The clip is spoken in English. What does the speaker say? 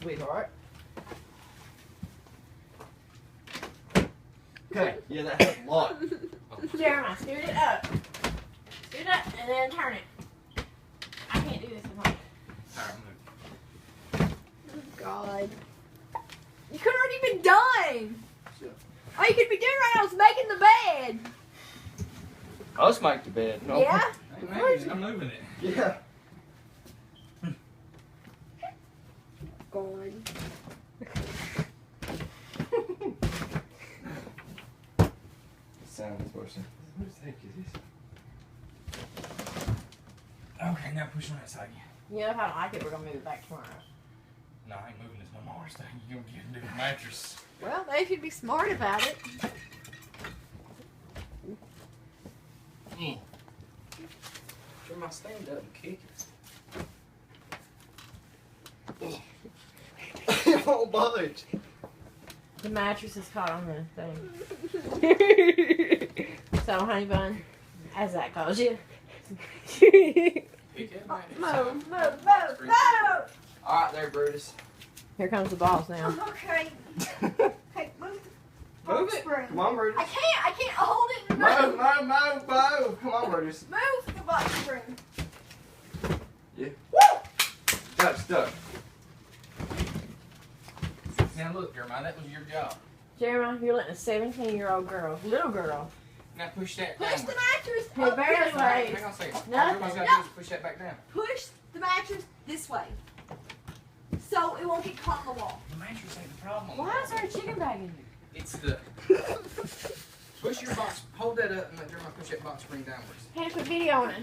sweetheart. Okay, yeah, that helped a lot. Jeremiah, scoot it up. Scoot it up and then turn it. I can't do this at home. Alright, move. God. You could have already been done. All you could be doing right now is making the bed. Oh, let's make the bed. No. Yeah? I'm moving it. Yeah. God. Sounds worse. Whose heck is this? Okay, now push on that side again. You know, if I don't like it, we're going to move it back tomorrow. No, I ain't moving this no more. This thing, you're gonna get a new mattress. Well, they should be smart about it. Sure, my stand up and kick it. It won't budge. The mattress is caught on the thing. So, honey bun, as Zach calls you. Pick that mattress Move, up. move, move, move. Alright, there, Brutus. Here comes the balls now. Okay. Hey, move. Move it. Spring. Come on, Brutus. I can't hold it and Move, move. move, move, move. Come on, Brutus. Move the box spring. Yeah. Woo! Got it stuck. Now look, Jeremiah, that was your job. Jeremiah, you're letting a 17-year-old girl, little girl, Now push that Push downward. the mattress Hey, up barely this like- way. Hang on a second. No. All everybody's got to do is push that back down. Push the mattress this way. So it won't get caught on the wall. The mattress ain't the problem. why is there a chicken bag in here? It's the... Push your box, hold that up and let Jeremiah push that box spring downwards. Hey, put video on it.